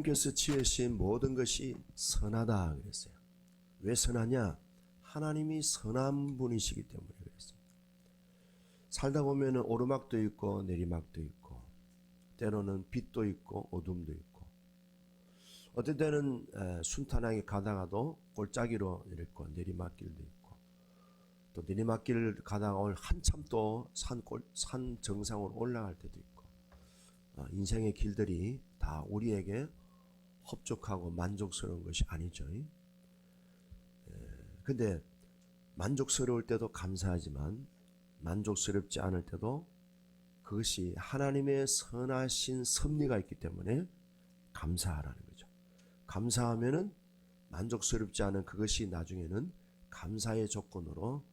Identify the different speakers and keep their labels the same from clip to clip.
Speaker 1: 하나님께서 지으신 모든 것이 선하다 그랬어요. 왜 선하냐? 하나님이 선한 분이시기 때문에 그랬어요. 살다 보면 오르막도 있고 내리막도 있고 때로는 빛도 있고 어둠도 있고 어떤 때는 순탄하게 가다가도 골짜기로 이렇고 내리막길도 있고 또 내리막길 가다가 한참 또 산 정상으로 올라갈 때도 있고 인생의 길들이 다 우리에게 흡족하고 만족스러운 것이 아니죠. 근데 만족스러울 때도 감사하지만 만족스럽지 않을 때도 그것이 하나님의 선하신 섭리가 있기 때문에 감사하라는 거죠. 감사하면은 만족스럽지 않은 그것이 나중에는 감사의 조건으로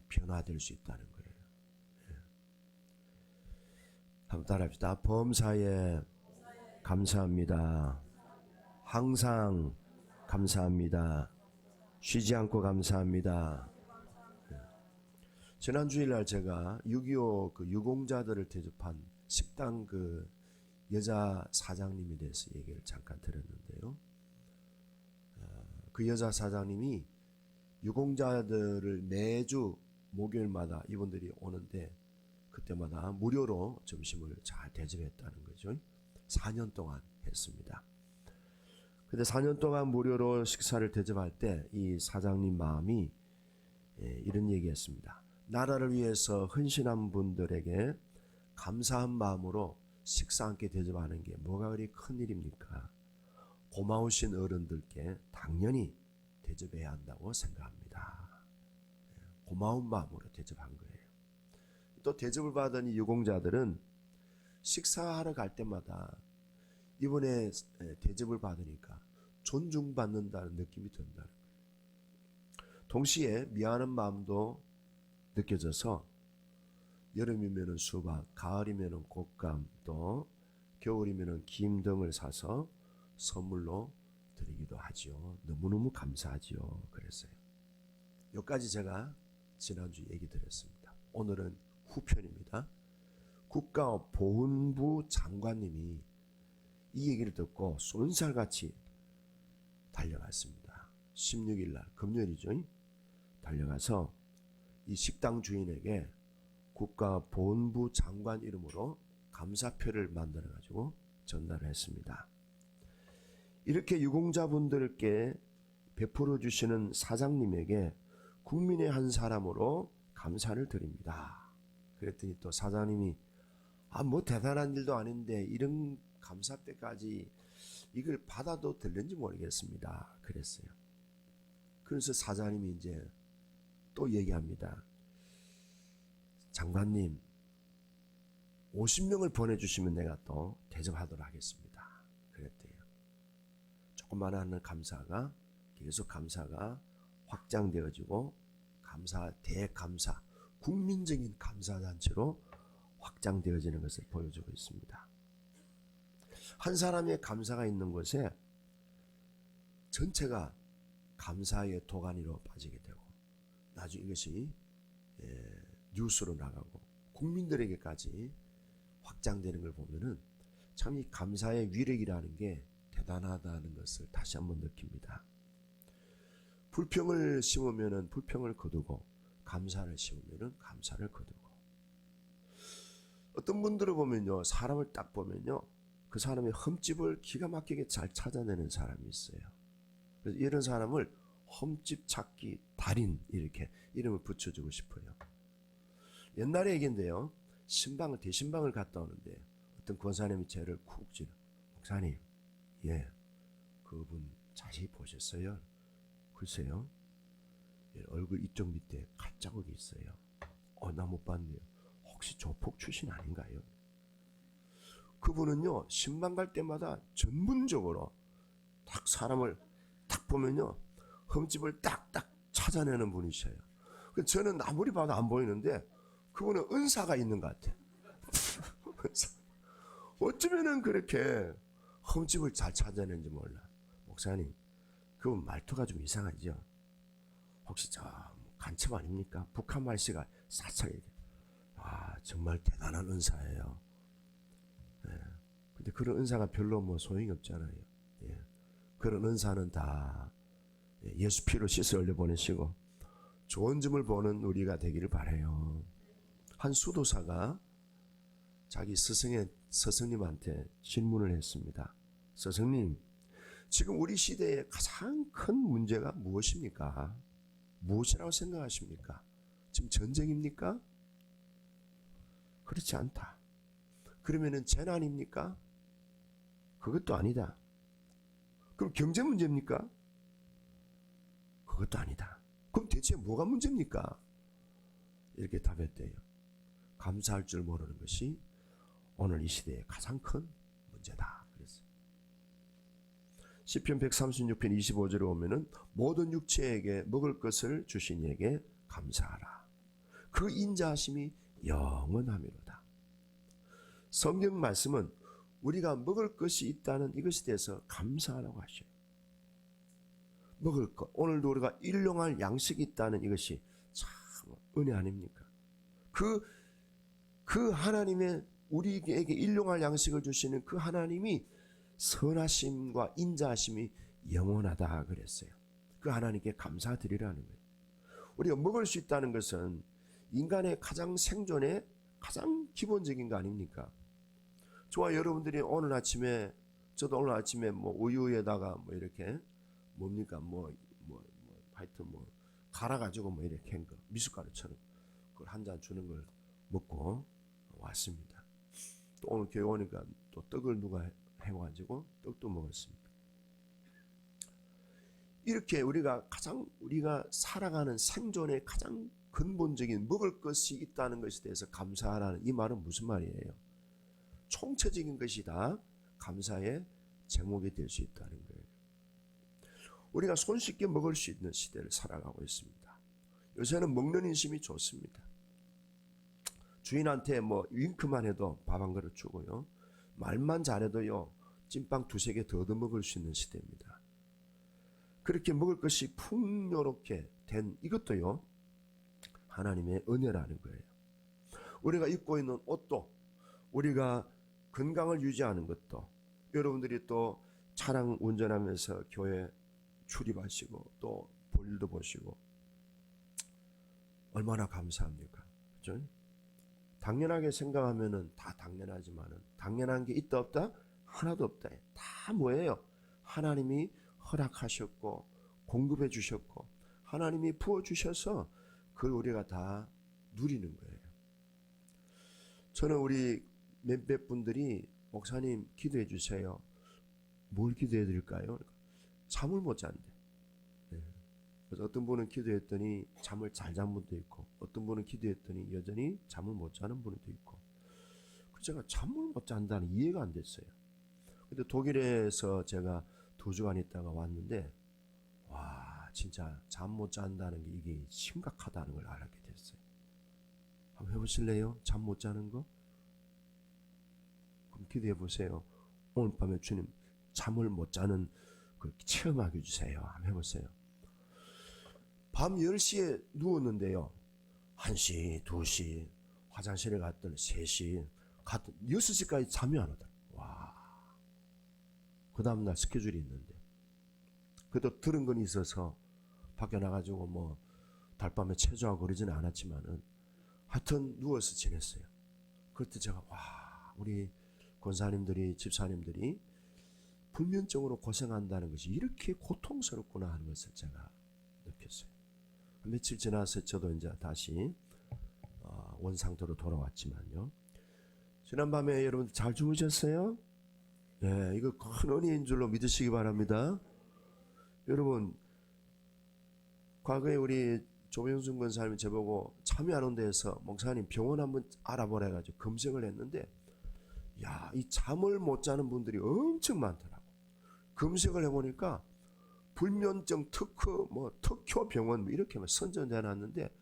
Speaker 1: 변화될 수 있다는 거예요. 한번 따라합시다. 범사에 감사합니다. 항상 감사합니다. 쉬지 않고 감사합니다. 지난 주일날 제가 6.25 그 유공자들을 대접한 식당 그 여자 사장님에 대해서 얘기를 잠깐 들었는데요. 그 여자 사장님이 유공자들을 매주 목요일마다 이분들이 오는데 그때마다 무료로 점심을 잘 대접했다는 거죠. 4년 동안 했습니다. 근데 4년 동안 무료로 식사를 대접할 때 이 사장님 마음이 이런 얘기했습니다. 나라를 위해서 헌신한 분들에게 감사한 마음으로 식사 함께 대접하는 게 뭐가 그리 큰 일입니까? 고마우신 어른들께 당연히 대접해야 한다고 생각합니다. 고마운 마음으로 대접한 거예요. 또 대접을 받은 이 유공자들은 식사하러 갈 때마다 이번에 대접을 받으니까 존중받는다는 느낌이 든다는 거예요. 동시에 미안한 마음도 느껴져서 여름이면 수박, 가을이면 곶감, 또 겨울이면 김 등을 사서 선물로 드리기도 하지요. 너무너무 감사하지요. 그랬어요. 여기까지 제가 지난주 얘기 드렸습니다. 오늘은 후편입니다. 국가보훈부 장관님이 이 얘기를 듣고 쏜살같이 달려갔습니다. 16일 날 금요일이죠. 달려가서 이 식당 주인에게 국가보훈부 장관 이름으로 감사표를 만들어 가지고 전달을 했습니다. 이렇게 유공자분들께 베풀어 주시는 사장님에게 국민의 한 사람으로 감사를 드립니다. 그랬더니 또 사장님이 뭐 대단한 일도 아닌데 이런 감사표까지 이걸 받아도 될는지 모르겠습니다. 그랬어요. 그래서 사장님이 이제 또 얘기합니다. 장관님 50명을 보내주시면 내가 또 대접하도록 하겠습니다. 그랬대요. 조그마한 감사가 계속 감사가 확장되어지고 감사, 대감사, 국민적인 감사단체로 확장되어지는 것을 보여주고 있습니다. 한 사람의 감사가 있는 곳에 전체가 감사의 도가니로 빠지게 되고 나중에 이것이 뉴스로 나가고 국민들에게까지 확장되는 걸 보면은 참 이 감사의 위력이라는 게 대단하다는 것을 다시 한번 느낍니다. 불평을 심으면은 불평을 거두고 감사를 심으면은 감사를 거두고 어떤 분들을 보면요 사람을 딱 보면요 그 사람의 흠집을 기가 막히게 잘 찾아내는 사람이 있어요. 그래서 이런 사람을 흠집 찾기 달인 이렇게 이름을 붙여주고 싶어요. 옛날의 얘기인데요. 대신방을 갔다 오는데 어떤 권사님이 저를 쿡 찌르. 목사님, 그분 자세히 보셨어요? 글쎄요. 얼굴 이쪽 밑에 칼자국이 있어요. 나 못 봤네요. 혹시 조폭 출신 아닌가요? 그분은요, 신방 갈 때마다 전문적으로 딱 사람을 딱 보면요, 흠집을 딱딱 찾아내는 분이셔요. 저는 아무리 봐도 안 보이는데, 그분은 은사가 있는 것 같아요. 어쩌면은 그렇게 흠집을 잘 찾아내는지 몰라. 목사님, 그분 말투가 좀 이상하죠? 혹시 간첩 아닙니까? 북한 말씨가 사찰이게. 정말 대단한 은사예요. 근데 그런 은사가 별로 소용이 없잖아요. 그런 은사는 다 예수 피로 씻어 흘려 보내시고 좋은 점을 보는 우리가 되기를 바라요. 한 수도사가 자기 스승님한테 질문을 했습니다. 스승님, 지금 우리 시대의 가장 큰 문제가 무엇입니까? 무엇이라고 생각하십니까? 지금 전쟁입니까? 그렇지 않다. 그러면은 재난입니까? 그것도 아니다. 그럼 경제 문제입니까? 그것도 아니다. 그럼 대체 뭐가 문제입니까? 이렇게 답했대요. 감사할 줄 모르는 것이 오늘 이 시대의 가장 큰 문제다. 그랬어요. 시편 136편 25절에 보면은 모든 육체에게 먹을 것을 주신 이에게 감사하라. 그 인자하심이 영원하미로다. 성경 말씀은 우리가 먹을 것이 있다는 이것에 대해서 감사하라고 하셔요. 먹을 것, 오늘도 우리가 일용할 양식이 있다는 이것이 참 은혜 아닙니까? 그 하나님의 우리에게 일용할 양식을 주시는 그 하나님이 선하심과 인자하심이 영원하다 그랬어요. 그 하나님께 감사드리라는 거예요. 우리가 먹을 수 있다는 것은 인간의 가장 생존의 가장 기본적인 거 아닙니까? 저와 여러분들이 오늘 아침에, 저도 오늘 아침에 뭐 우유에다가 뭐 이렇게 뭡니까 하여튼 뭐 갈아가지고 뭐 이렇게 한 거, 미숫가루처럼 그걸 한 잔 주는 걸 먹고 왔습니다. 또 오늘 교회 오니까 또 떡을 누가 해가지고 떡도 먹었습니다. 이렇게 우리가 살아가는 생존의 가장 근본적인 먹을 것이 있다는 것에 대해서 감사하라는 이 말은 무슨 말이에요? 총체적인 것이 다 감사의 제목이 될 수 있다는 거예요. 우리가 손쉽게 먹을 수 있는 시대를 살아가고 있습니다. 요새는 먹는 인심이 좋습니다. 주인한테 뭐 윙크만 해도 밥 한 그릇 주고요. 말만 잘해도요, 찐빵 두세 개 더 얻어먹을 수 있는 시대입니다. 그렇게 먹을 것이 풍요롭게 된 이것도요, 하나님의 은혜라는 거예요. 우리가 입고 있는 옷도, 우리가 건강을 유지하는 것도, 여러분들이 또 차량 운전하면서 교회 출입하시고 또 볼일도 보시고 얼마나 감사합니까? 그렇죠? 당연하게 생각하면은 다 당연하지만은 당연한 게 있다 없다? 하나도 없다. 다 뭐예요? 하나님이 허락하셨고 공급해 주셨고 하나님이 부어 주셔서 그걸 우리가 다 누리는 거예요. 저는 우리 몇몇 분들이 목사님 기도해 주세요. 뭘 기도해 드릴까요? 잠을 못 잔대. 그래서 어떤 분은 기도했더니 잠을 잘 잔 분도 있고 어떤 분은 기도했더니 여전히 잠을 못 자는 분도 있고, 제가 잠을 못 잔다는 이해가 안 됐어요. 근데 독일에서 제가 2주간 있다가 왔는데 와, 진짜 잠 못 잔다는 게 이게 심각하다는 걸 알게 됐어요. 한번 해보실래요? 잠 못 자는 거? 그럼 기도해 보세요. 오늘 밤에 주님 잠을 못 자는 그 체험하게 해주세요. 한번 해보세요. 밤 10시에 누웠는데요, 1시, 2시, 화장실에 갔더니 3시, 6시까지 잠이 안 오더라. 와. 그 다음날 스케줄이 있는데. 그래도 들은 건 있어서 밖에 나가지고 뭐 달밤에 체조하고 그러지는 않았지만은 하여튼 누워서 지냈어요. 그때 제가 와, 우리 권사님들이, 집사님들이 불면증으로 고생한다는 것이 이렇게 고통스럽구나 하는 것을 제가 느꼈어요. 며칠 지나서 저도 이제 다시 원상태로 돌아왔지만요. 지난밤에 여러분 잘 주무셨어요? 네, 이거 큰 은혜인 줄로 믿으시기 바랍니다. 여러분, 과거에 우리 조명순 권사님이 저보고 잠이 안 온다 해서 목사님 병원 한번 알아보라 해가지고 검색을 했는데, 야, 이 잠을 못 자는 분들이 엄청 많더라고. 검색을 해보니까 불면증 특허, 특효 병원 이렇게 선전해 놨는데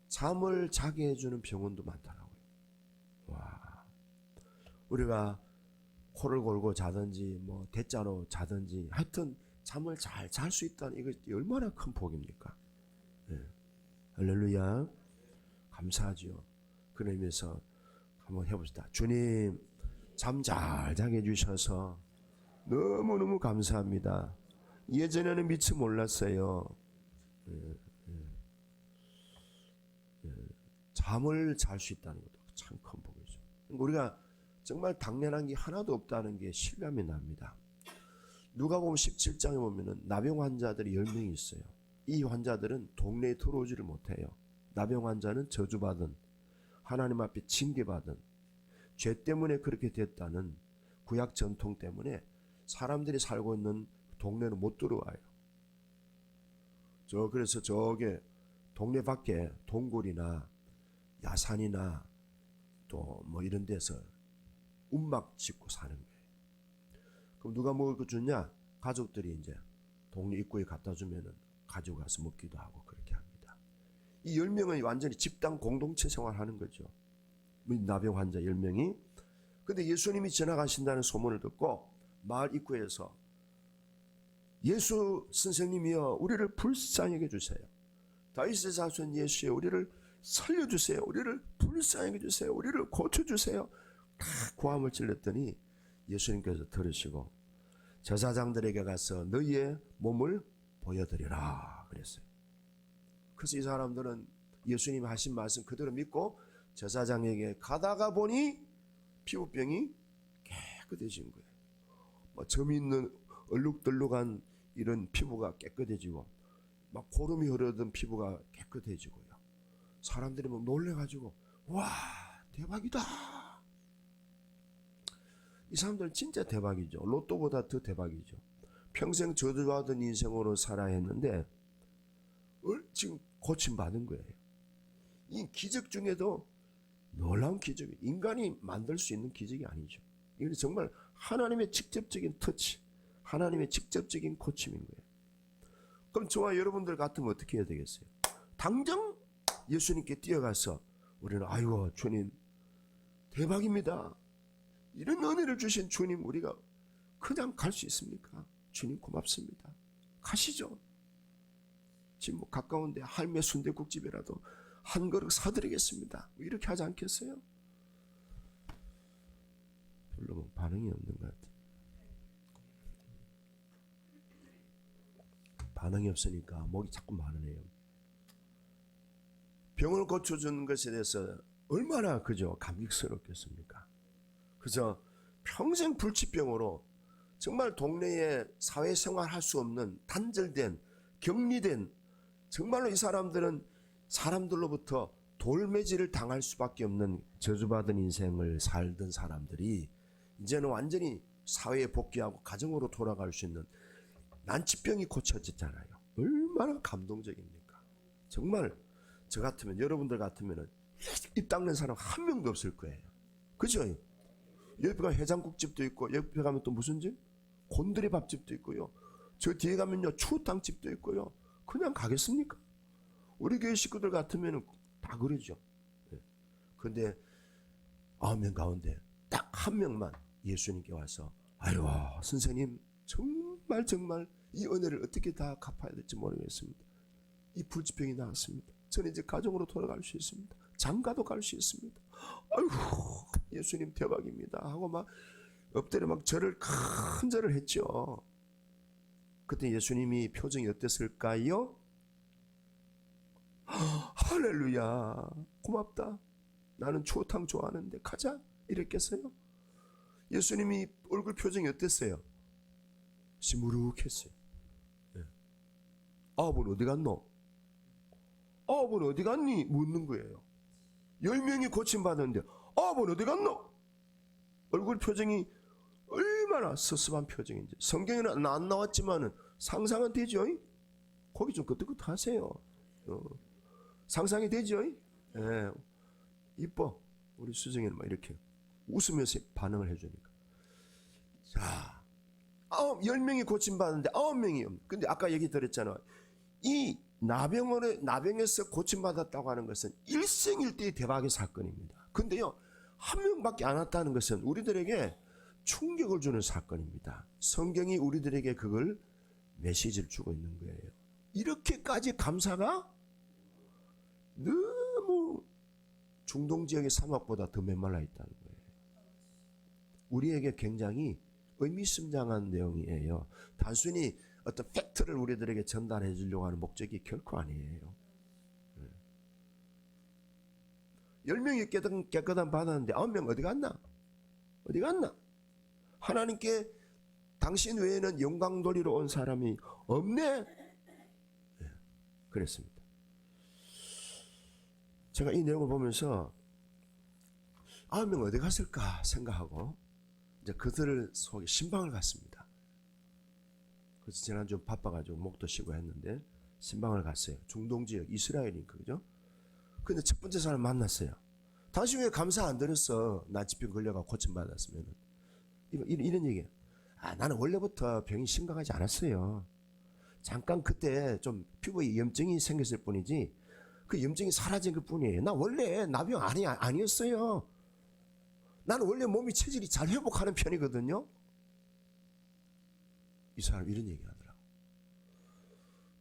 Speaker 1: 잠을 자게 해주는 병원도 많더라고요. 와, 우리가 코를 골고 자든지 대자로 자든지 하여튼 잠을 잘 잘 수 있다는 이거 얼마나 큰 복입니까? 네. 할렐루야, 감사하죠. 그런 의미에서 한번 해봅시다. 주님, 잠 잘 자게 해주셔서 너무너무 감사합니다. 예전에는 미처 몰랐어요. 잠을 잘 수 있다는 것도 참 큰 복이죠. 우리가 정말 당연한 게 하나도 없다는 게 실감이 납니다. 누가복음 17장에 보면은 나병 환자들이 10명이 있어요. 이 환자들은 동네에 들어오지를 못해요. 나병 환자는 저주받은, 하나님 앞에 징계받은, 죄 때문에 그렇게 됐다는 구약 전통 때문에 사람들이 살고 있는 동네는 못 들어와요. 그래서 저게 동네 밖에 동굴이나 야산이나 또 뭐 이런 데서 움막 짓고 사는 거예요. 그럼 누가 먹을 거 주냐? 가족들이 이제 동네 입구에 갖다 주면은 가지고 가서 먹기도 하고 그렇게 합니다. 이 10명은 완전히 집단 공동체 생활하는 거죠. 나병 환자 10명이. 근데 예수님이 지나가신다는 소문을 듣고 마을 입구에서 예수 선생님이여 우리를 불쌍히 해주세요. 다윗의 자손 예수여 우리를 살려주세요. 우리를 불쌍히 해주세요. 우리를 고쳐주세요. 다 고함을 질렀더니 예수님께서 들으시고 제사장들에게 가서 너희의 몸을 보여드리라 그랬어요. 그래서 이 사람들은 예수님이 하신 말씀 그대로 믿고 제사장에게 가다가 보니 피부병이 깨끗해진 거예요. 뭐 점 있는 얼룩덜룩한 이런 피부가 깨끗해지고 막 고름이 흐르던 피부가 깨끗해지고요. 사람들이 막 놀래가지고 와 대박이다. 이 사람들은 진짜 대박이죠. 로또보다 더 대박이죠. 평생 저주받은 인생으로 살아야 했는데 지금 고침받은 거예요. 이 기적 중에도 놀라운 기적이 인간이 만들 수 있는 기적이 아니죠. 이건 정말 하나님의 직접적인 터치, 하나님의 직접적인 고침인 거예요. 그럼 저와 여러분들 같으면 어떻게 해야 되겠어요? 당장 예수님께 뛰어가서 우리는 아이고 주님 대박입니다. 이런 은혜를 주신 주님 우리가 그냥 갈 수 있습니까? 주님 고맙습니다. 가시죠. 지금 뭐 가까운데 할매 순댓국집이라도 한 그릇 사드리겠습니다. 이렇게 하지 않겠어요? 별로 뭐 반응이 없는 것 같아요. 반응이 없으니까 목이 자꾸 마르네요. 병을 고쳐주는 것에 대해서 얼마나 그죠 감격스럽겠습니까? 그래서 평생 불치병으로 정말 동네에 사회생활 할 수 없는 단절된 격리된 정말로 이 사람들은 사람들로부터 돌매질을 당할 수밖에 없는 저주받은 인생을 살던 사람들이 이제는 완전히 사회에 복귀하고 가정으로 돌아갈 수 있는 난치병이 고쳐졌잖아요. 얼마나 감동적입니까? 정말 저 같으면 여러분들 같으면 입 닦는 사람 한 명도 없을 거예요. 그죠? 옆에 가면 해장국집도 있고 옆에 가면 또 무슨 집? 곤드레 밥집도 있고요. 저 뒤에 가면요 추어탕집도 있고요. 그냥 가겠습니까? 우리 교회 식구들 같으면 다 그러죠. 그런데 9명 가운데 딱 한 명만 예수님께 와서 아유 선생님 정말 이 은혜를 어떻게 다 갚아야 될지 모르겠습니다. 이 불치병이 나왔습니다. 저는 이제 가정으로 돌아갈 수 있습니다. 장가도 갈 수 있습니다. 아이고 예수님 대박입니다 하고 막 엎드려 막 큰 절을 했죠. 그때 예수님이 표정이 어땠을까요? 할렐루야 고맙다. 나는 추어탕 좋아하는데 가자 이랬겠어요? 예수님이 얼굴 표정이 어땠어요? 시무룩했어요. 네. 아버는 어디 갔노? 아버는 어디 갔니? 묻는 거예요. 10명이 고침받았는데 아버는 어디 갔노? 얼굴 표정이 얼마나 섭섭한 표정인지. 성경에는 안 나왔지만은 상상은 되죠? 거기 좀 끄떡끄떡하세요. 상상이 되죠? 예. 이뻐. 우리 수정이는 막 이렇게 웃으면서 반응을 해주니까. 자, 10명이 고침받았는데 9명이 없네. 근데 아까 얘기 드렸잖아. 이 나병에서 고침받았다고 하는 것은 일생일대의 대박의 사건입니다. 근데요, 한 명밖에 안 왔다는 것은 우리들에게 충격을 주는 사건입니다. 성경이 우리들에게 그걸 메시지를 주고 있는 거예요. 이렇게까지 감사가 너무 중동 지역의 사막보다 더 메말라 있다는 거예요. 우리에게 굉장히 의미심장한 내용이에요. 단순히 어떤 팩트를 우리들에게 전달해 주려고 하는 목적이 결코 아니에요. 10명이 깨끗한 받았는데 9명 어디 갔나? 어디 갔나? 하나님께 당신 외에는 영광 돌리러 온 사람이 없네? 그랬습니다. 제가 이 내용을 보면서 9명 어디 갔을까 생각하고 이제 그들 속에 신방을 갔습니다. 그래서 지난주 바빠가지고 목도 쉬고 했는데 신방을 갔어요. 중동 지역 이스라엘이니까 그죠? 근데 첫 번째 사람 만났어요. 당신 왜 감사 안 드렸어? 나 집병 걸려가 고침받았으면. 이런 얘기예요. 나는 원래부터 병이 심각하지 않았어요. 잠깐 그때 좀 피부에 염증이 생겼을 뿐이지 그 염증이 사라진 것 뿐이에요. 나 원래 나병 아니었어요. 나는 원래 몸이 체질이 잘 회복하는 편이거든요. 이 사람 이런 얘기 하더라고.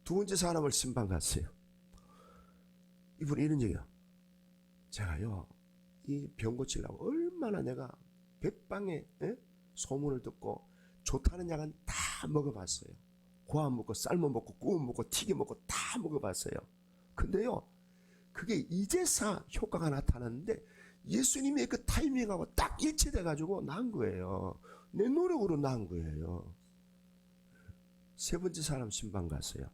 Speaker 1: 두 번째 사람을 신방 갔어요. 이분이 이런 얘기야. 제가요 이 병 고치려고 얼마나 내가 백방에 소문을 듣고 좋다는 약은 다 먹어봤어요. 고아 먹고 삶아 먹고 구워 먹고 튀겨 먹고 다 먹어봤어요. 근데요 그게 이제서 효과가 나타났는데 예수님의 그 타이밍하고 딱 일치돼 가지고 나은 거예요. 내 노력으로 나은 거예요. 세 번째 사람 신방 갔어요.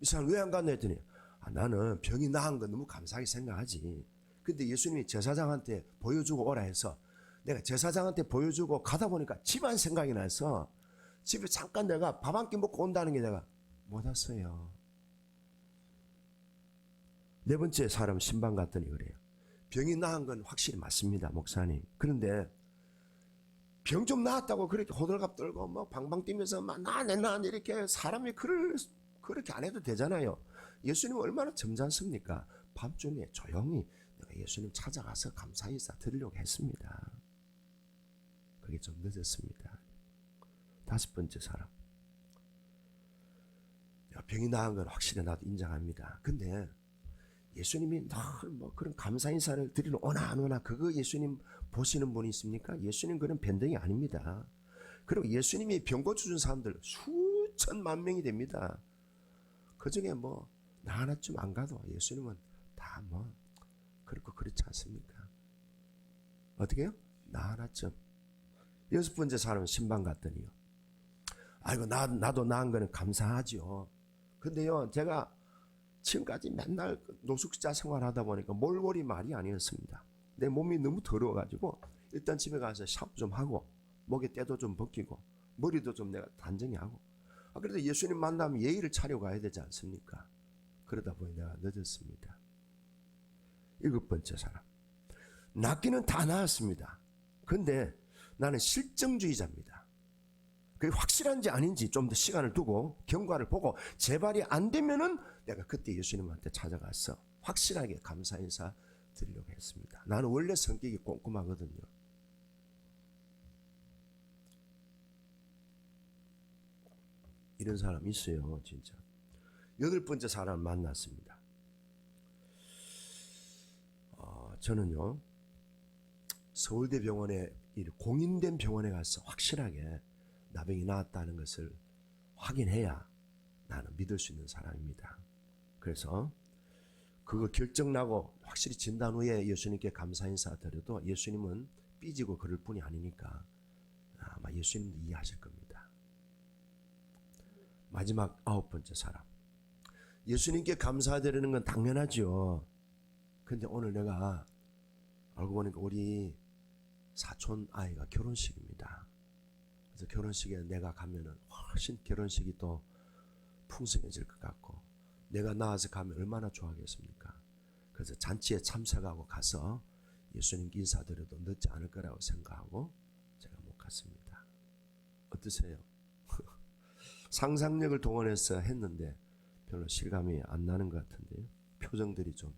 Speaker 1: 이 사람 왜 안 갔나 했더니 나는 병이 나은 건 너무 감사하게 생각하지. 근데 예수님이 제사장한테 보여주고 오라 해서 내가 제사장한테 보여주고 가다 보니까 집안 생각이 나서 집에 잠깐 내가 밥 한 끼 먹고 온다는 게 내가 못 왔어요. 네 번째 사람 신방 갔더니 그래요. 병이 나은 건 확실히 맞습니다, 목사님. 그런데 병 좀 나았다고 그렇게 호들갑 떨고 뭐 방방 뛰면서 막 나네 이렇게 사람이 그렇게 안 해도 되잖아요. 예수님 얼마나 점잖습니까? 밤중에 조용히 내가 예수님 찾아가서 감사 인사 드리려고 했습니다. 그게 좀 늦었습니다. 다섯 번째 사람. 병이 나은 건 확실히 나도 인정합니다. 근데 예수님이 늘 뭐 그런 감사 인사를 드리러 오나 안 오나 그거 예수님 보시는 분이 있습니까? 예수님 그런 변덕이 아닙니다. 그리고 예수님이 병 고쳐준 사람들 수천만 명이 됩니다. 그 중에 뭐 나 하나쯤 안 가도 예수님은 다 뭐 그렇고 그렇지 않습니까? 어떻게 해요? 나 하나쯤. 여섯 번째 사람은 신방 갔더니요. 아이고 나도 나은 거는 감사하죠. 근데요 제가 지금까지 맨날 노숙자 생활하다 보니까 몰골이 말이 아니었습니다. 내 몸이 너무 더러워가지고 일단 집에 가서 샤워 좀 하고 목에 때도 좀 벗기고 머리도 좀 내가 단정히 하고 그래도 예수님 만나면 예의를 차리고 가야 되지 않습니까? 그러다 보니 내가 늦었습니다. 일곱 번째 사람. 낫기는 다 나았습니다. 근데 나는 실정주의자입니다. 그게 확실한지 아닌지 좀 더 시간을 두고 경과를 보고 재발이 안 되면은 내가 그때 예수님한테 찾아가서 확실하게 감사 인사 드리려고 했습니다. 나는 원래 성격이 꼼꼼하거든요. 이런 사람 있어요, 진짜. 여덟 번째 사람 만났습니다. 저는요 서울대 병원에 공인된 병원에 가서 확실하게 나병이 나았다는 것을 확인해야 나는 믿을 수 있는 사람입니다. 그래서 그거 결정나고 확실히 진단 후에 예수님께 감사 인사 드려도 예수님은 삐지고 그럴 뿐이 아니니까 아마 예수님도 이해하실 겁니다. 마지막 아홉 번째 사람. 예수님께 감사드리는 건 당연하죠. 근데 오늘 내가 알고 보니까 우리 사촌 아이가 결혼식입니다. 그래서 결혼식에 내가 가면은 훨씬 결혼식이 또 풍성해질 것 같고 내가 나와서 가면 얼마나 좋아하겠습니까? 그래서 잔치에 참석하고 가서 예수님께 인사드려도 늦지 않을 거라고 생각하고 제가 못 갔습니다. 어떠세요? 상상력을 동원해서 했는데 별로 실감이 안 나는 것 같은데요. 표정들이 좀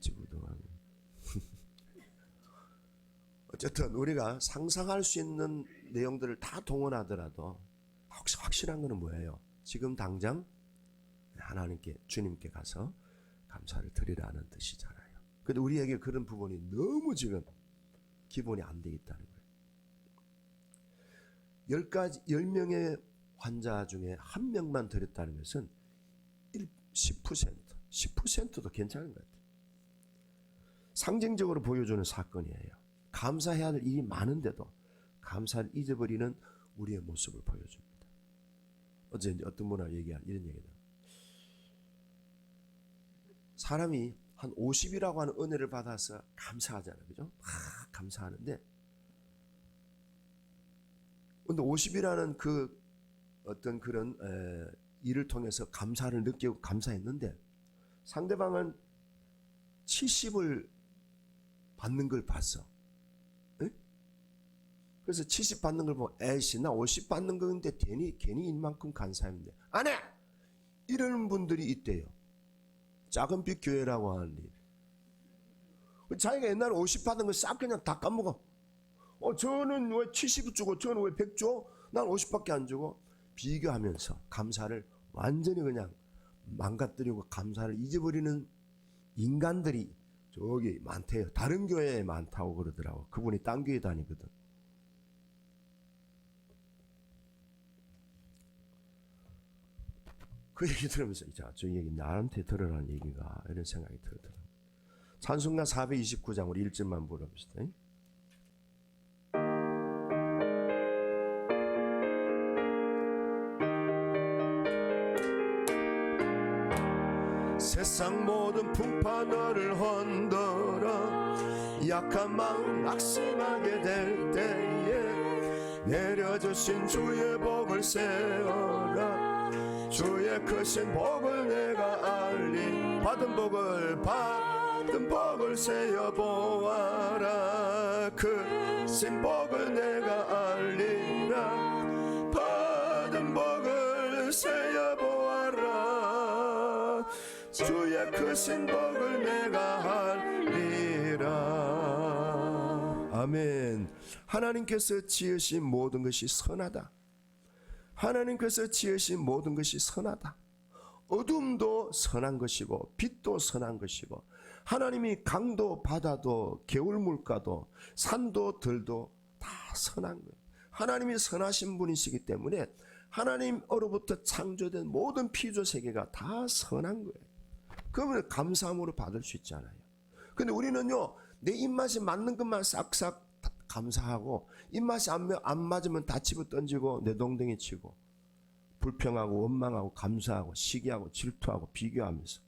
Speaker 1: 찌부둥하고. 어쨌든 우리가 상상할 수 있는 내용들을 다 동원하더라도 확실한 것은 뭐예요? 지금 당장 하나님께 주님께 가서 감사를 드리라는 뜻이잖아요. 근데 우리에게 그런 부분이 너무 지금 기본이 안 돼 있다는 거예요. 10명의 환자 중에 한 명만 드렸다는 것은 10%도 괜찮은 것 같아요. 상징적으로 보여주는 사건이에요. 감사해야 할 일이 많은데도 감사를 잊어버리는 우리의 모습을 보여줍니다. 어제 어떤 분하고 이런 얘기다. 사람이 한 50이라고 하는 은혜를 받아서 감사하잖아요. 그죠? 막 감사하는데, 근데 50이라는 그 어떤 그런 일을 통해서 감사를 느끼고 감사했는데, 상대방은 70을 받는 걸 봤어. 에? 그래서 70 받는 걸 보고, 에이씨, 나 50 받는 건데 괜히 이만큼 감사했는데. 안 해! 이러는 분들이 있대요. 작은 빛 교회라고 하는 일. 자기가 옛날에 50 받은 거 싹 그냥 다 까먹어. 저는 왜 70 주고, 저는 왜 100 줘? 난 50밖에 안 주고. 비교하면서 감사를 완전히 그냥 망가뜨리고 감사를 잊어버리는 인간들이 저기 많대요. 다른 교회에 많다고 그러더라고. 그분이 딴 교회 다니거든. 그 얘기 들으면서 저 얘기 나한테 들으라는 얘기가 이런 생각이 들더라고요. 찬송가 429장 우리 1절만 불러봅시다. 세상 모든 풍파 너를 흔들어 약한 마음 낙심하게 될 때에 내려주신 주의 복을 세워라. 주의 크신 복을 내가 알리. 받은 복을 세어보아라. 크신 복을 내가 알리라. 받은 복을 세어보아라. 주의 크신 복을 내가 알리라. 아멘. 하나님께서 지으신 모든 것이 선하다. 하나님께서 지으신 모든 것이 선하다. 어둠도 선한 것이고 빛도 선한 것이고, 하나님이 강도 바다도 겨울물가도 산도 들도 다 선한 거예요. 하나님이 선하신 분이시기 때문에 하나님으로부터 창조된 모든 피조 세계가 다 선한 거예요. 그러면 감사함으로 받을 수 있잖아요. 근데 우리는요, 내 입맛에 맞는 것만 싹싹 감사하고, 입맛이 안 맞으면 다 집어 던지고 내동댕이 치고, 불평하고 원망하고 감사하고 시기하고 질투하고 비교하면서.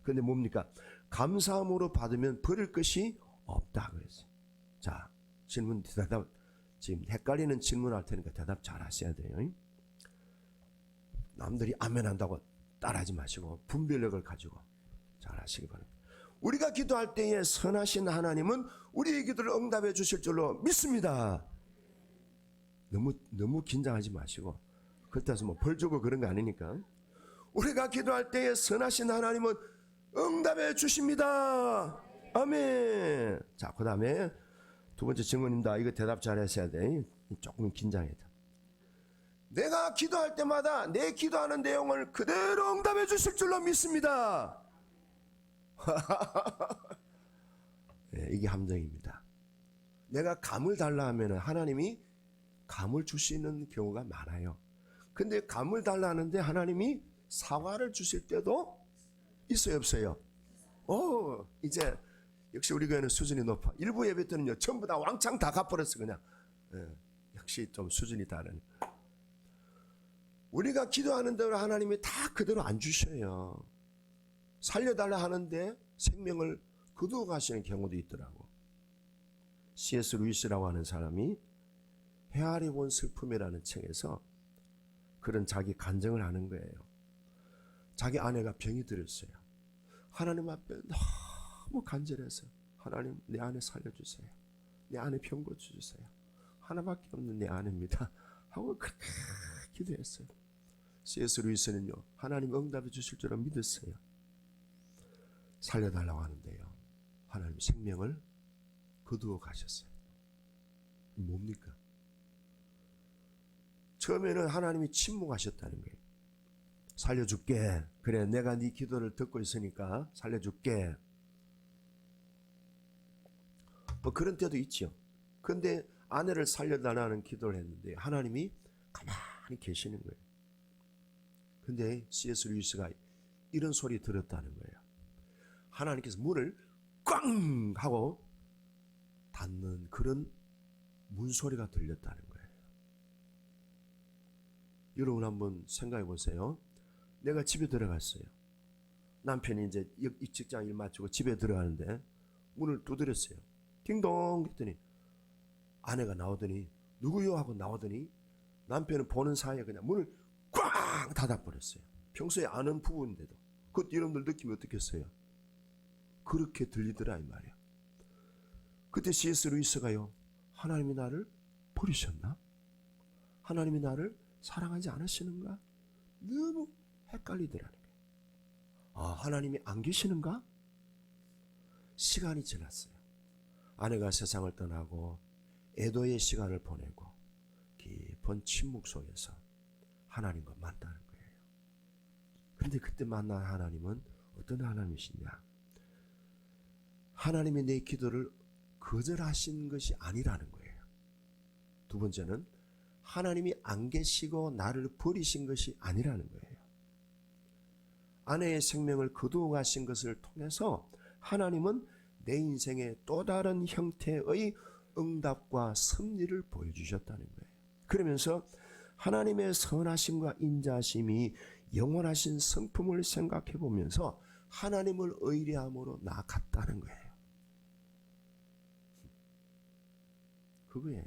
Speaker 1: 근데 뭡니까? 감사함으로 받으면 버릴 것이 없다 그랬어요. 자, 질문 대답, 지금 헷갈리는 질문할 테니까 대답 잘 하셔야 돼요. 남들이 아멘 한다고 따라하지 마시고 분별력을 가지고 잘 하시기 바랍니다. 우리가 기도할 때에 선하신 하나님은 우리의 기도를 응답해 주실 줄로 믿습니다. 너무 긴장하지 마시고, 그렇다고 뭐 벌 주고 그런 거 아니니까. 우리가 기도할 때에 선하신 하나님은 응답해 주십니다. 아멘. 자, 그 다음에 두 번째 질문입니다. 이거 대답 잘 하셔야 돼. 조금 긴장해야 돼. 내가 기도할 때마다 내 기도하는 내용을 그대로 응답해 주실 줄로 믿습니다. 네, 이게 함정입니다. 내가 감을 달라 하면 하나님이 감을 주시는 경우가 많아요. 근데 감을 달라 하는데 하나님이 사과를 주실 때도 있어요, 없어요? 이제 역시 우리 교회는 수준이 높아. 일부 예배 때는요, 전부 다 왕창 다 갚아버렸어 그냥. 역시 좀 수준이 다르네. 우리가 기도하는 대로 하나님이 다 그대로 안 주셔요. 살려달라 하는데 생명을 거두어 가시는 경우도 있더라고. C.S. 루이스라고 하는 사람이 헤아려 본 슬픔이라는 책에서 그런 자기 간증을 하는 거예요. 자기 아내가 병이 들었어요. 하나님 앞에 너무 간절해서, 하나님 내 아내 살려주세요. 내 아내 병 고쳐주세요. 하나밖에 없는 내 아내입니다 하고 그렇게 기도했어요. C.S. 루이스는요, 하나님 응답해 주실 줄은 믿었어요. 살려달라고 하는데요, 하나님 생명을 거두어 가셨어요. 뭡니까? 처음에는 하나님이 침묵하셨다는 거예요. 살려줄게. 그래, 내가 네 기도를 듣고 있으니까 살려줄게. 뭐 그런 때도 있죠. 근데 아내를 살려달라는 기도를 했는데 하나님이 가만히 가만히 계시는 거예요. 근데 C.S. 루이스가 이런 소리 들었다는 거예요. 하나님께서 문을 꽝 하고 닫는 그런 문소리가 들렸다는 거예요. 여러분 한번 생각해 보세요. 내가 집에 들어갔어요. 남편이 이제 직장 일 마치고 집에 들어가는데 문을 두드렸어요. 띵동 했더니 아내가 나오더니 누구요? 하고 나오더니 남편은 보는 사이에 그냥 문을 꽝 닫아버렸어요. 평소에 아는 부부인데도. 그것 여러분들 느낌이 어떻겠어요? 그렇게 들리더라 이 말이야. 그때 C.S. 루이스가요, 하나님이 나를 버리셨나? 하나님이 나를 사랑하지 않으시는가? 너무 헷갈리더라는 거예요. 아, 하나님이 안 계시는가? 시간이 지났어요. 아내가 세상을 떠나고 애도의 시간을 보내고 깊은 침묵 속에서 하나님과 만나는 거예요. 그런데 그때 만난 하나님은 어떤 하나님이시냐? 하나님이 내 기도를 거절하신 것이 아니라는 거예요. 두 번째는 하나님이 안 계시고 나를 버리신 것이 아니라는 거예요. 아내의 생명을 거두어 가신 것을 통해서 하나님은 내 인생의 또 다른 형태의 응답과 섭리를 보여주셨다는 거예요. 그러면서 하나님의 선하심과 인자심이 영원하신 성품을 생각해 보면서 하나님을 의뢰함으로 나아갔다는 거예요. 그거예요.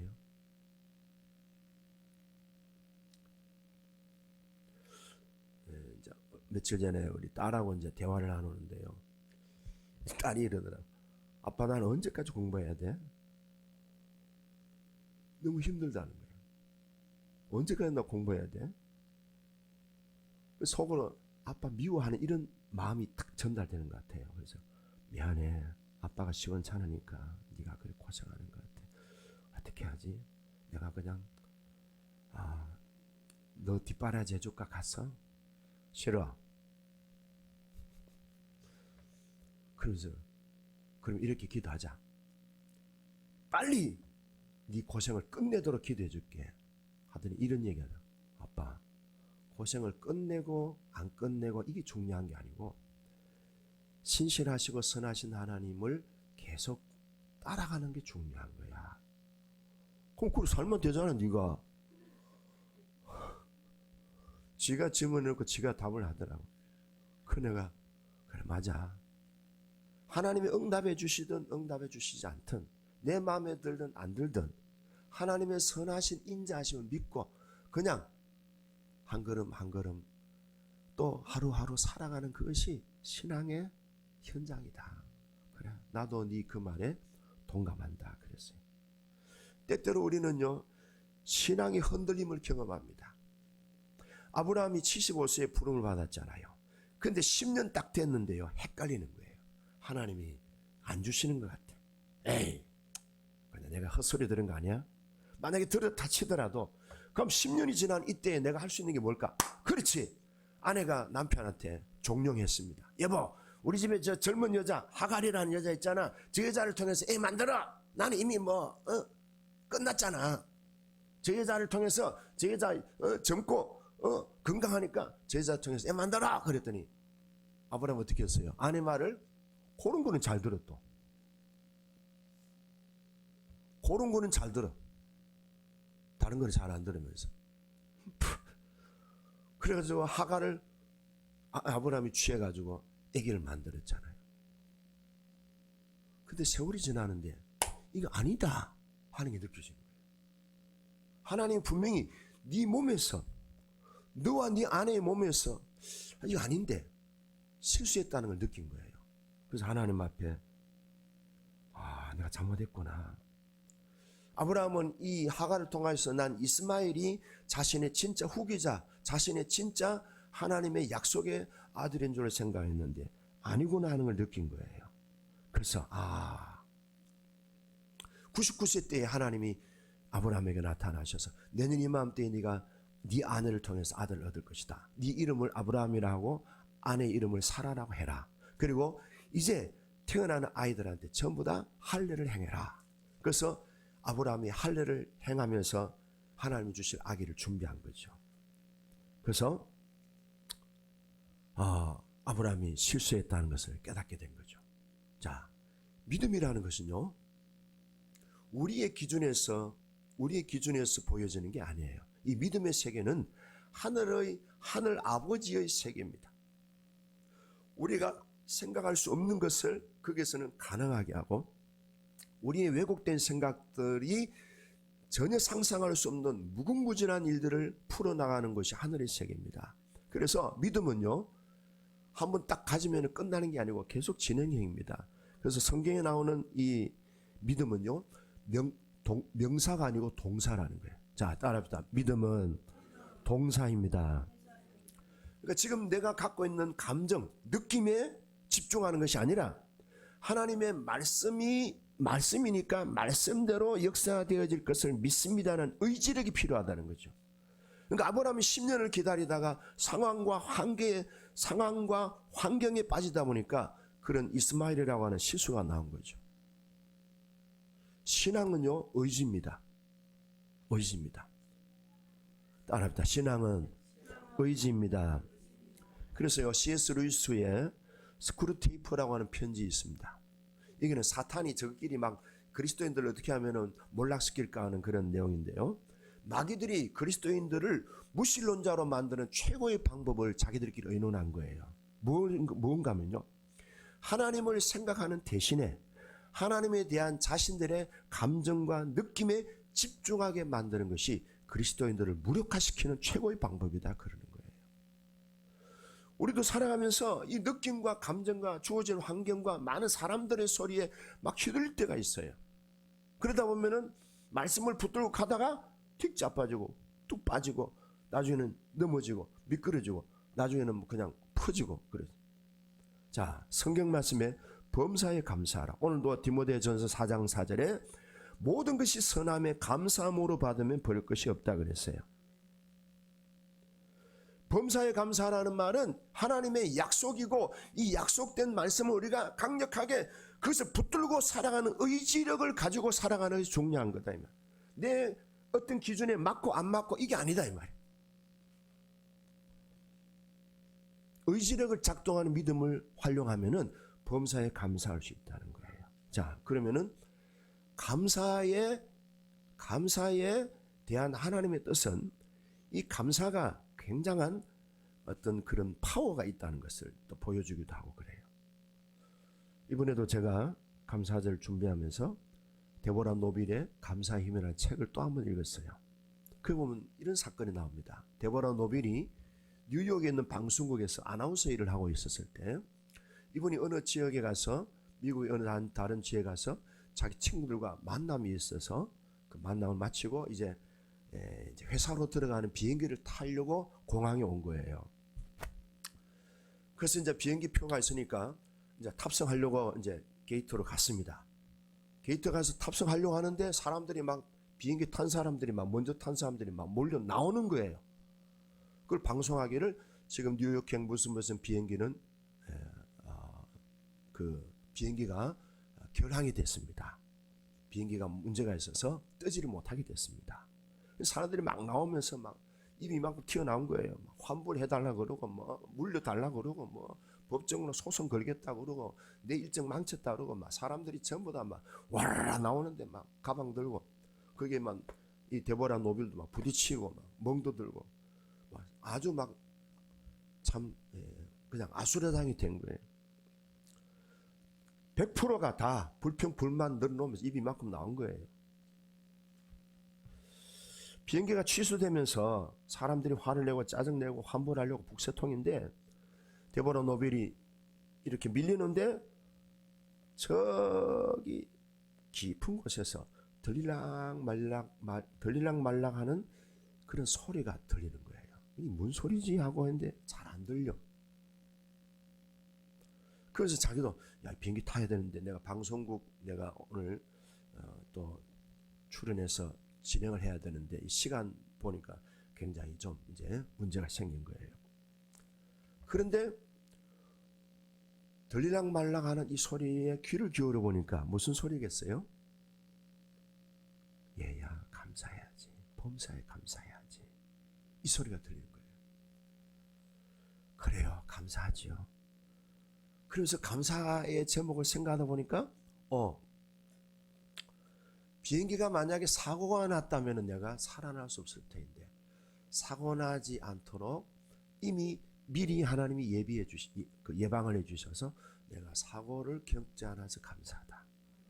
Speaker 1: 이제 며칠 전에 우리 딸하고 이제 대화를 나누는데요. 딸이 이러더라고. 아빠, 나는 언제까지 공부해야 돼? 너무 힘들다는 거예요. 언제까지 나 공부해야 돼? 속으로 아빠 미워하는 이런 마음이 딱 전달되는 것 같아요. 그래서 미안해. 아빠가 시원찮으니까 네가 그렇게 고생하는 것 같아. 어떻게 하지? 내가 그냥 너 뒷바라지 해줄까? 가서? 싫어. 그래서 그럼 이렇게 기도하자. 빨리 네 고생을 끝내도록 기도해 줄게. 하더니 이런 얘기하자. 아빠, 고생을 끝내고 안 끝내고 이게 중요한 게 아니고 신실하시고 선하신 하나님을 계속 따라가는 게 중요한 거야. 그럼 그렇게 살면 되잖아. 네가. 지가 질문을 넣고 지가 답을 하더라고. 큰애가 그래 맞아. 하나님이 응답해 주시든 응답해 주시지 않든 내 마음에 들든 안 들든 하나님의 선하신 인자하심을 믿고 그냥 한 걸음 한 걸음 또 하루하루 살아가는 그것이 신앙의 현장이다. 그래, 나도 네 그 말에 동감한다 그랬어요. 때때로 우리는요 신앙의 흔들림을 경험합니다. 아브라함이 75세에 부름을 받았잖아요. 근데 10년 딱 됐는데요 헷갈리는 거예요. 하나님이 안 주시는 것 같아. 에이, 근데 내가 헛소리 들은 거 아니야? 만약에 들었다 치더라도 그럼 10년이 지난 이때에 내가 할 수 있는 게 뭘까? 그렇지. 아내가 남편한테 종용했습니다. 여보, 우리 집에 저 젊은 여자 하갈이라는 여자 있잖아. 저 여자를 통해서 애 만들어. 나는 이미 끝났잖아. 저 여자를 통해서 저 여자 젊고 건강하니까 저 여자 통해서 애 만들어. 그랬더니 아브라함 어떻게 했어요? 아내 말을 그런 거는 잘 들어 또. 그런 거는 잘 들어. 다른 거는 잘 안 들으면서. 그래가지고 하갈을 아브라함이 취해가지고 아기를 만들었잖아요. 근데 세월이 지나는데 이거 아니다 하는 게 느껴지는 거예요. 하나님 분명히 네 몸에서 너와 네 아내의 몸에서 이거 아닌데 실수했다는 걸 느낀 거예요. 그래서 하나님 앞에 내가 잘못했구나. 아브라함은 이 하갈을 통해서 난 이스마엘이 자신의 진짜 후계자, 자신의 진짜 하나님의 약속의 아들인 줄 생각했는데 아니구나 하는 걸 느낀 거예요. 그래서 99세 때에 하나님이 아브라함에게 나타나셔서 내년 이맘때에 네가 네 아내를 통해서 아들을 얻을 것이다. 네 이름을 아브라함이라 하고 아내의 이름을 사라라고 해라. 그리고 이제 태어나는 아이들한테 전부 다 할례를 행해라. 그래서 아브라함이 할례를 행하면서 하나님이 주실 아기를 준비한 거죠. 그래서 아브라함이 실수했다는 것을 깨닫게 된 거죠. 자, 믿음이라는 것은요, 우리의 기준에서 보여지는 게 아니에요. 이 믿음의 세계는 하늘 아버지의 세계입니다. 우리가 생각할 수 없는 것을 거기에서는 가능하게 하고, 우리의 왜곡된 생각들이 전혀 상상할 수 없는 무궁무진한 일들을 풀어나가는 것이 하늘의 세계입니다. 그래서 믿음은요, 한번 딱 가지면 끝나는 게 아니고 계속 진행형입니다. 그래서 성경에 나오는 이 믿음은요, 명사가 아니고 동사라는 거예요. 자, 따라합시다. 믿음은 동사입니다. 그러니까 지금 내가 갖고 있는 감정, 느낌에 집중하는 것이 아니라 하나님의 말씀이니까 말씀대로 역사되어질 것을 믿습니다는 의지력이 필요하다는 거죠. 그러니까 아브라함이 10년을 기다리다가 상황과 환경에 빠지다 보니까 그런 이스마엘이라고 하는 실수가 나온 거죠. 신앙은요, 의지입니다. 따라합니다. 신앙은 의지입니다. 그래서요, C.S. 루이스의 스크루테이프라고 하는 편지 있습니다. 이거는 사탄이 저끼리 막 그리스도인들을 어떻게 하면은 몰락시킬까 하는 그런 내용인데요. 마귀들이 그리스도인들을 무신론자로 만드는 최고의 방법을 자기들끼리 의논한 거예요. 무언가 하면요, 하나님을 생각하는 대신에 하나님에 대한 자신들의 감정과 느낌에 집중하게 만드는 것이 그리스도인들을 무력화시키는 최고의 방법이다, 그러는 거예요. 우리도 살아가면서 이 느낌과 감정과 주어진 환경과 많은 사람들의 소리에 막 휘둘릴 때가 있어요. 그러다 보면은 말씀을 붙들고 가다가 틱 자빠지고 뚝 빠지고 나중에는 넘어지고 미끄러지고 나중에는 그냥 퍼지고 그래요. 자, 성경 말씀에 범사에 감사하라. 오늘도 디모데전서 4장 4절에 모든 것이 선함에 감사함으로 받으면 버릴 것이 없다 그랬어요. 범사에 감사하라는 말은 하나님의 약속이고, 이 약속된 말씀을 우리가 강력하게 그것을 붙들고 살아가는 의지력을 가지고 살아가는 것이 중요한 거다, 이 말. 내 어떤 기준에 맞고 안 맞고 이게 아니다, 이 말. 의지력을 작동하는 믿음을 활용하면은 범사에 감사할 수 있다는 거예요. 자, 그러면은 감사에 대한 하나님의 뜻은 이 감사가 굉장한 어떤 그런 파워가 있다는 것을 또 보여주기도 하고 그래요. 이번에도 제가 감사절 준비하면서 데보라 노빌의 감사의 힘이라는 책을 또 한번 읽었어요. 그 보면 이런 사건이 나옵니다. 데보라 노빌이 뉴욕에 있는 방송국에서 아나운서 일을 하고 있었을 때 이분이 어느 지역에 가서, 미국의 어느 다른 지역에 가서 자기 친구들과 만남이 있어서 그 만남을 마치고 이제 회사로 들어가는 비행기를 타려고 공항에 온 거예요. 그래서 이제 비행기 표가 있으니까 이제 탑승하려고 이제 게이트로 갔습니다. 게이트 가서 탑승하려고 하는데 사람들이 막, 비행기 탄 사람들이 막, 먼저 탄 사람들이 막 몰려 나오는 거예요. 그걸 방송하기를 지금 뉴욕행 무슨 비행기는 그 비행기가 결항이 됐습니다. 비행기가 문제가 있어서 뜨지를 못하게 됐습니다. 사람들이 막 나오면서 막 입이 이만큼 튀어나온 거예요. 막 환불해달라고 그러고, 뭐 물려달라고 그러고, 뭐 법적으로 소송 걸겠다 그러고, 내 일정 망쳤다 그러고, 막 사람들이 전부 다 막 와라 나오는데 막 가방 들고, 거기에 막 이 데보라 노빌도 막 부딪히고, 막 멍도 들고, 막 아주 막 참 그냥 아수라장이 된 거예요. 100%가 다 불평 불만 늘어놓으면서 입이 이만큼 나온 거예요. 비행기가 취소되면서 사람들이 화를 내고 짜증내고 환불하려고 북새통인데, 데보라 노빌이 이렇게 밀리는데 저기 깊은 곳에서 들리락 말락 하는 그런 소리가 들리는 거예요. 이게 뭔 소리지 하고 했는데 잘 안 들려. 그래서 자기도 야, 비행기 타야 되는데 내가 방송국 내가 오늘 또 출연해서 진행을 해야 되는데 이 시간 보니까 굉장히 좀 이제 문제가 생긴 거예요. 그런데 들리락 말락 하는 이 소리에 귀를 기울여 보니까 무슨 소리겠어요? 얘야 감사해야지, 범사에 감사해야지, 이 소리가 들리는 거예요. 그래요. 감사하지요. 그러면서 감사의 제목을 생각하다 보니까 비행기가 만약에 사고가 났다면 내가 살아날 수 없을 텐데 사고 나지 않도록 이미 미리 하나님이 예방을 해주셔서 내가 사고를 겪지 않아서 감사하다.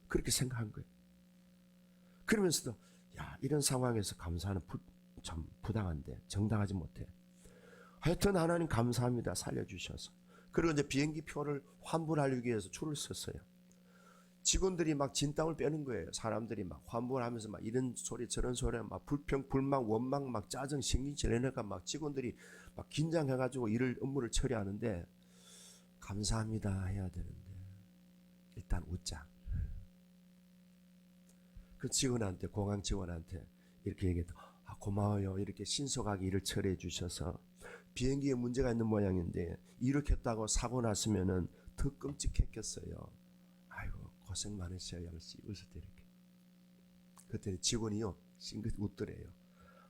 Speaker 1: 그렇게 생각한 거예요. 그러면서도 이런 상황에서 감사는 참 부당한데 정당하지 못해. 하여튼 하나님 감사합니다. 살려주셔서. 그리고 이제 비행기 표를 환불하기 위해서 줄을 섰어요. 직원들이 막 진땀을 빼는 거예요. 사람들이 막 환불하면서 막 이런 소리 저런 소리 막 불평 불망 원망 막 짜증 신경질 내니까 막 직원들이 막 긴장해가지고 업무를 처리하는데 감사합니다 해야 되는데 일단 웃자. 그 직원한테 공항 직원한테 이렇게 얘기했다. 고마워요. 이렇게 신속하게 일을 처리해 주셔서 비행기에 문제가 있는 모양인데 이렇게 했다고 사고 났으면은 더 끔찍했겠어요. 아이고 고생 많으셔요. 하면서 웃을 때 이렇게. 그때 직원이요 싱긋 웃더래요.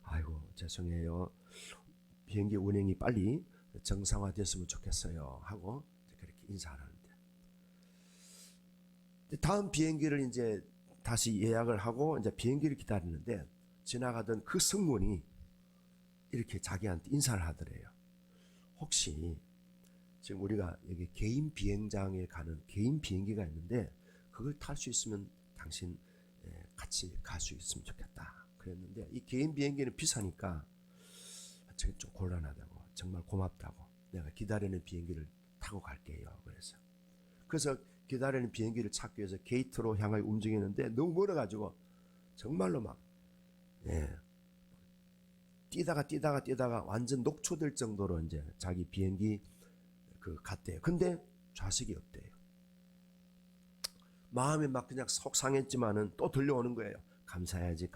Speaker 1: 아이고 죄송해요. 비행기 운행이 빨리 정상화됐으면 좋겠어요. 하고 그렇게 인사하는데 다음 비행기를 이제 다시 예약을 하고 이제 비행기를 기다리는데 지나가던 그 승무원이 이렇게 자기한테 인사를 하더래요. 혹시 지금 우리가 여기 개인 비행장에 가는 개인 비행기가 있는데 그걸 탈 수 있으면 당신 같이 갈 수 있으면 좋겠다. 그랬는데 이 개인 비행기는 비싸니까 저게 좀 곤란하다고 정말 고맙다고 내가 기다리는 비행기를 타고 갈게요. 그래서 기다리는 비행기를 찾기 위해서 게이트로 향하여 움직이는데 너무 멀어가지고 정말로 막 뛰다가 완전 녹초될 정도로 이제 자기 비행기 갔대요. 근데 좌석이 없대요. 마음이 막 그냥 속상했지만은 또 들려오는 거예요. 감사해야지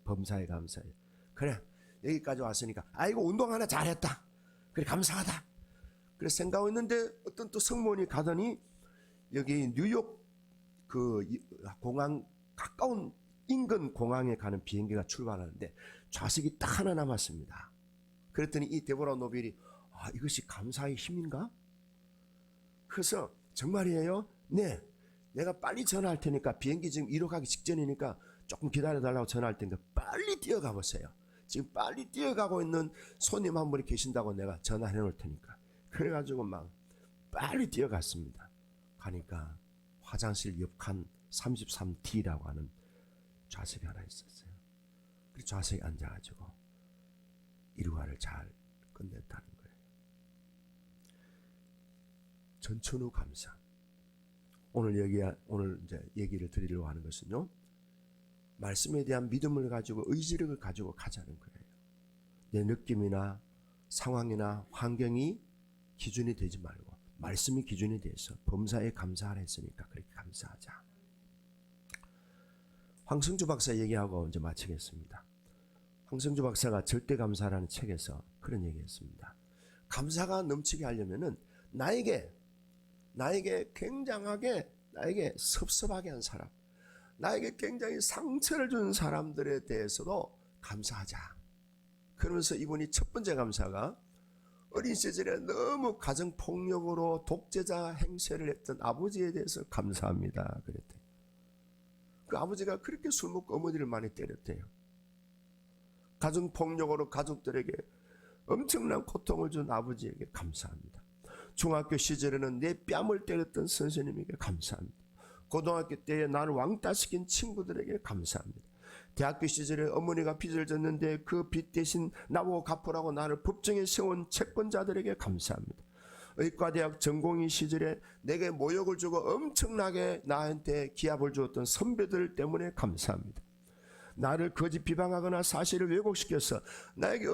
Speaker 1: 범사에 감사해. 그래 여기까지 왔으니까 아이고 운동 하나 잘했다. 그래 감사하다. 그래 생각하고 있는데 어떤 또 승무원이 가더니 여기 뉴욕 공항 가까운 인근 공항에 가는 비행기가 출발하는데 좌석이 딱 하나 남았습니다. 그랬더니 이 데보라 노빌이 이것이 감사의 힘인가? 그래서 정말이에요? 네. 내가 빨리 전화할 테니까 비행기 지금 이륙하기 직전이니까 조금 기다려달라고 전화할 테니까 빨리 뛰어가 보세요. 지금 빨리 뛰어가고 있는 손님 한 분이 계신다고 내가 전화해 놓을 테니까. 그래가지고 막 빨리 뛰어갔습니다. 가니까 화장실 옆칸 33T라고 하는 좌석이 하나 있었어요. 그 좌석에 앉아가지고 일과를 잘 끝냈다는 거예요. 전천후 감사. 오늘 이제 얘기를 드리려고 하는 것은요. 말씀에 대한 믿음을 가지고 의지력을 가지고 가자는 거예요. 내 느낌이나 상황이나 환경이 기준이 되지 말고 말씀이 기준이 돼서 범사에 감사하라 했으니까 그렇게 감사하자. 황성주 박사 얘기하고 이제 마치겠습니다. 황성주 박사가 절대감사라는 책에서 그런 얘기했습니다. 감사가 넘치게 하려면은 나에게 굉장하게 나에게 섭섭하게 한 사람, 나에게 굉장히 상처를 준 사람들에 대해서도 감사하자. 그러면서 이분이 첫 번째 감사가 어린 시절에 너무 가정폭력으로 독재자 행세를 했던 아버지에 대해서 감사합니다. 그랬대요. 그 아버지가 그렇게 술 먹고 어머니를 많이 때렸대요. 가정폭력으로 가족들에게 엄청난 고통을 준 아버지에게 감사합니다. 중학교 시절에는 내 뺨을 때렸던 선생님에게 감사합니다. 고등학교 때에 나를 왕따시킨 친구들에게 감사합니다. 대학교 시절에 어머니가 빚을 졌는데 그 빚 대신 나보고 갚으라고 나를 법정에 세운 채권자들에게 감사합니다. 의과대학 전공의 시절에 내게 모욕을 주고 엄청나게 나한테 기합을 주었던 선배들 때문에 감사합니다. 나를 거짓 비방하거나 사실을 왜곡시켜서 나에게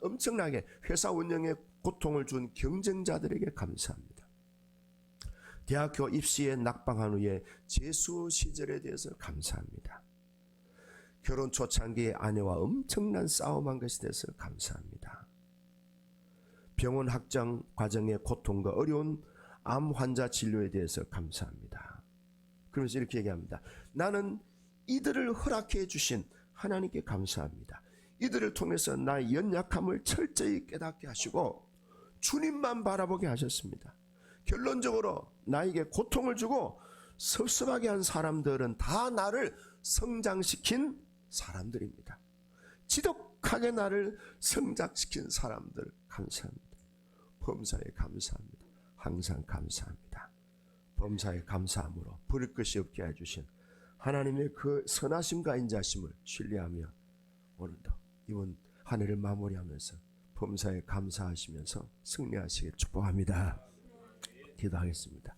Speaker 1: 엄청나게 회사 운영에 고통을 준 경쟁자들에게 감사합니다. 대학교 입시에 낙방한 후에 재수 시절에 대해서 감사합니다. 결혼 초창기에 아내와 엄청난 싸움한 것에 대해서 감사합니다. 병원 확장 과정의 고통과 어려운 암 환자 진료에 대해서 감사합니다. 그러면서 이렇게 얘기합니다. 나는 이들을 허락해 주신 하나님께 감사합니다. 이들을 통해서 나의 연약함을 철저히 깨닫게 하시고 주님만 바라보게 하셨습니다. 결론적으로 나에게 고통을 주고 섭섭하게 한 사람들은 다 나를 성장시킨 사람들입니다. 지독하게 나를 성장시킨 사람들 감사합니다. 범사에 감사합니다. 항상 감사합니다. 범사에 감사함으로 부릴 것이 없게 해주신 하나님의 그 선하심과 인자심을 신뢰하며 오늘도 이번 한 해를 마무리하면서 범사에 감사하시면서 승리하시길 축복합니다. 기도하겠습니다.